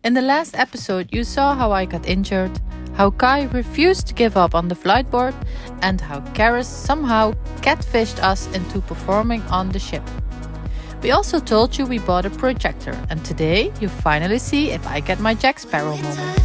In the last episode, you saw how I got injured, how Kai refused to give up on the fliteboard, and how Cerys somehow catfished us into performing on the ship. We also told you we bought a projector, and today you finally see if I get my Jack Sparrow moment.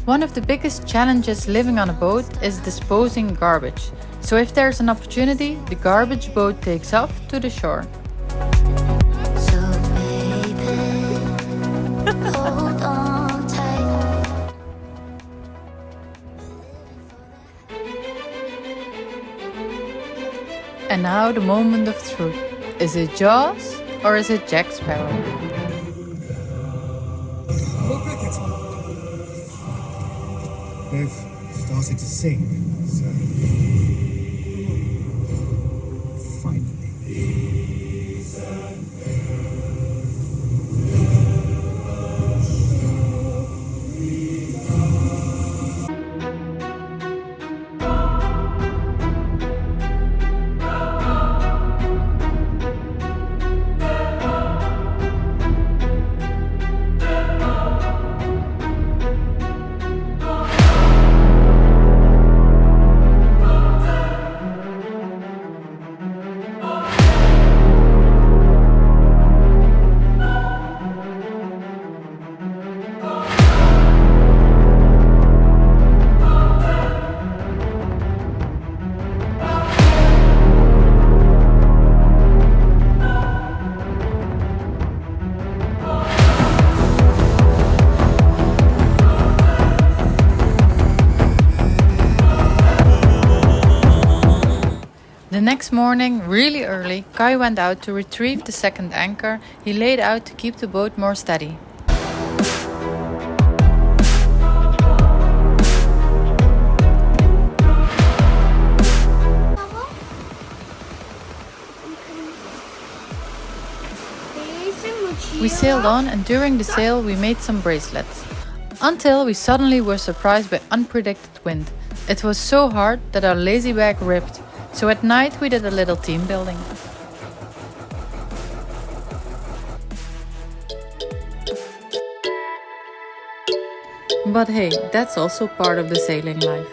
One of the biggest challenges living on a boat is disposing garbage. So if there's an opportunity, the garbage boat takes off to the shore. So baby, hold on tight. And now the moment of truth. Is it Jaws or is it Jack Sparrow? They've started to sing, so finally. The next morning, really early, Kai went out to retrieve the second anchor he laid out to keep the boat more steady. We sailed on, and during the sail we made some bracelets. Until we suddenly were surprised by unpredicted wind. It was so hard that our lazy bag ripped. So at night we did a little team building. But hey, that's also part of the sailing life.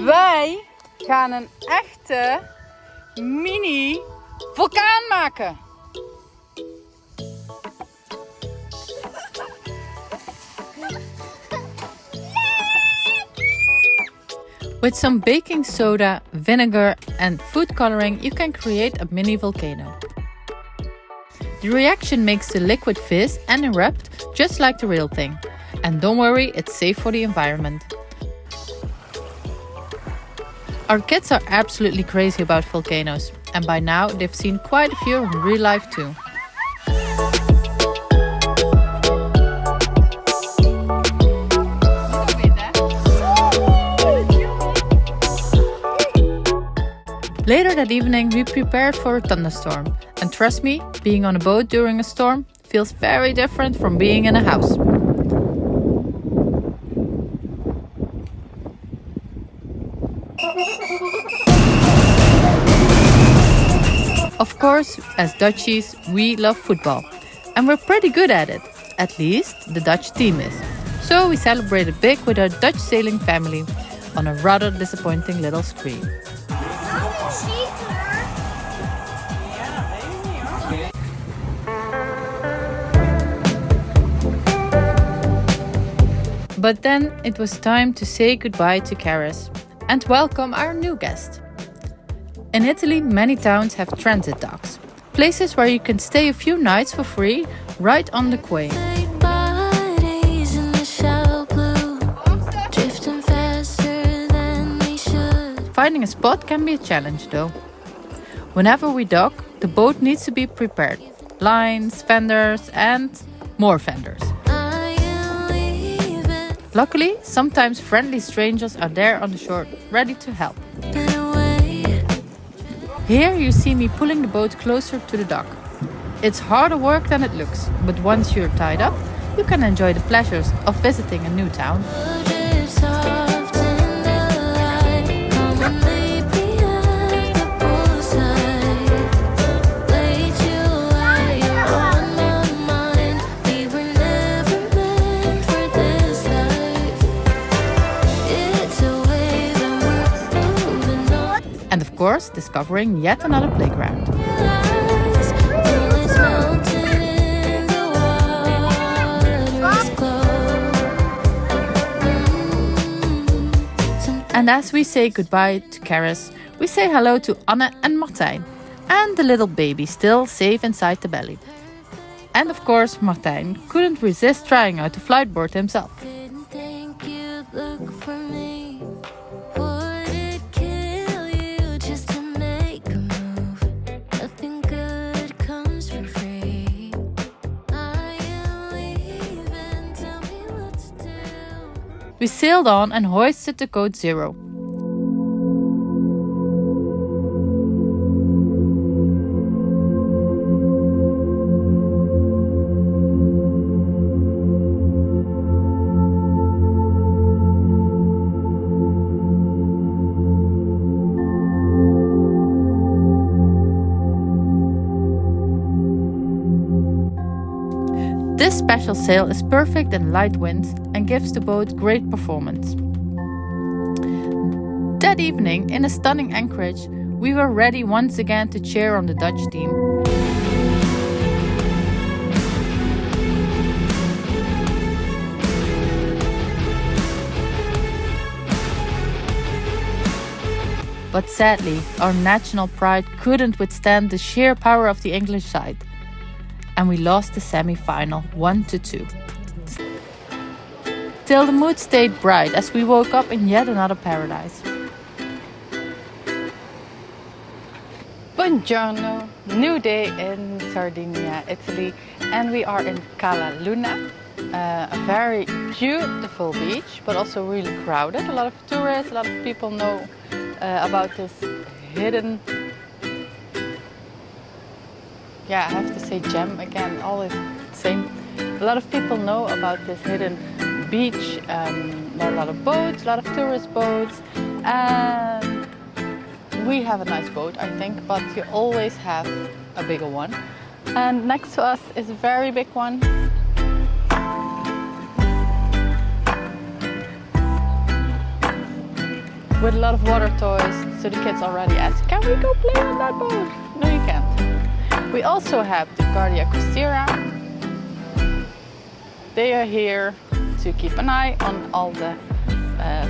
Wij gaan een echte mini vulkaan maken. With some baking soda, vinegar and food coloring, you can create a mini volcano. The reaction makes the liquid fizz and erupt just like the real thing. And don't worry, it's safe for the environment. Our kids are absolutely crazy about volcanoes, and by now they've seen quite a few in real life too. Later that evening, we prepared for a thunderstorm. And trust me, being on a boat during a storm feels very different from being in a house. Of course, as Dutchies, we love football. And we're pretty good at it. At least the Dutch team is. So we celebrated big with our Dutch sailing family on a rather disappointing little screen. But then it was time to say goodbye to Cerys and welcome our new guest. In Italy, many towns have transit docks, places where you can stay a few nights for free right on the quay. Finding a spot can be a challenge though. Whenever we dock, the boat needs to be prepared. Lines, fenders and more fenders. Luckily, sometimes friendly strangers are there on the shore, ready to help. Here you see me pulling the boat closer to the dock. It's harder work than it looks, but once you're tied up, you can enjoy the pleasures of visiting a new town. And of course, discovering yet another playground. And as we say goodbye to Cerys, we say hello to Anne and Martijn, and the little baby still safe inside the belly. And of course, Martijn couldn't resist trying out the fliteboard himself. We sailed on and hoisted the code 0. This special sail is perfect in light winds and gives the boat great performance. That evening, in a stunning anchorage, we were ready once again to cheer on the Dutch team. But sadly, our national pride couldn't withstand the sheer power of the English side. And we lost the semi-final 1-2. Still, the mood stayed bright as we woke up in yet another paradise. Buongiorno, new day in Sardinia, Italy, and we are in Cala Luna, a very beautiful beach, but also really crowded. A lot of tourists, a lot of people know about this hidden, I have to say gem again, always the same. A lot of people know about this hidden beach. There are a lot of boats, a lot of tourist boats, and we have a nice boat, I think, but you always have a bigger one. And next to us is a very big one. With a lot of water toys, so the kids already ask, can we go play on that boat? No, you can't. We also have the Guardia Costiera. They are here to keep an eye on all the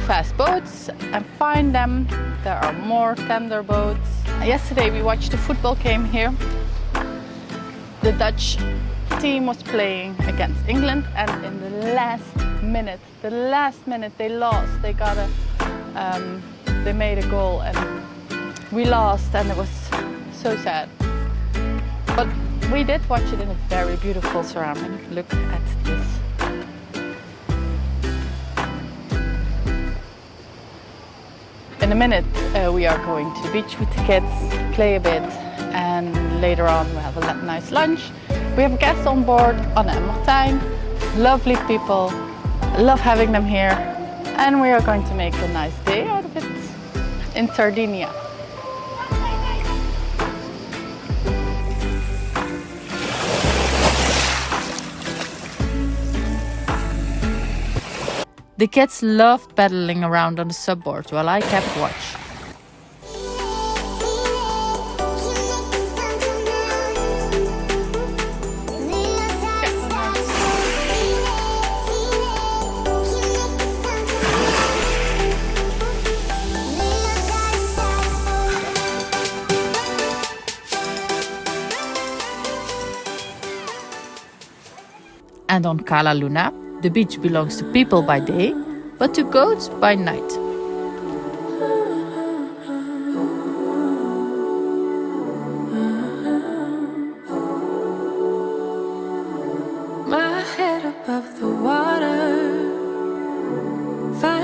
fast boats and find them. There are more tender boats. Yesterday we watched the football game here. The Dutch team was playing against England, and in the last minute they lost. They made a goal and we lost, and it was so sad. But we did watch it in a very beautiful surrounding. Look at this. In a minute we are going to the beach with the kids, play a bit, and later on we'll have a nice lunch. We have guests on board, Anne and Martijn, lovely people, love having them here, and we are going to make a nice day out of it in Sardinia. The kids loved pedaling around on the subboard while I kept watch. And on Cala Luna, the beach belongs to people by day, but to goats by night. My head above the water.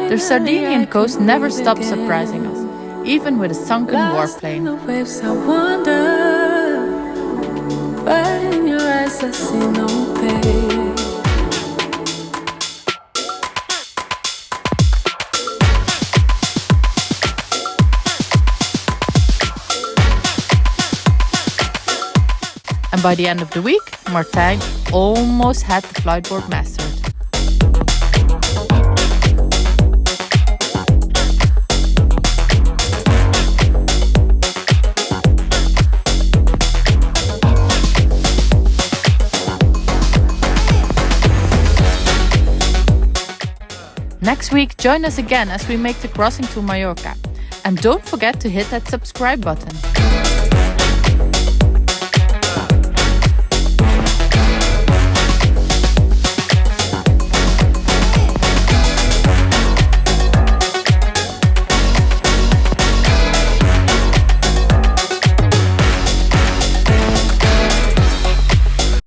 The Sardinian coast never stops surprising us, even with a sunken warplane. The waves I wander, but in your eyes I see no pain. And by the end of the week, Martijn almost had the fliteboard mastered. Next week, join us again as we make the crossing to Mallorca. And don't forget to hit that subscribe button.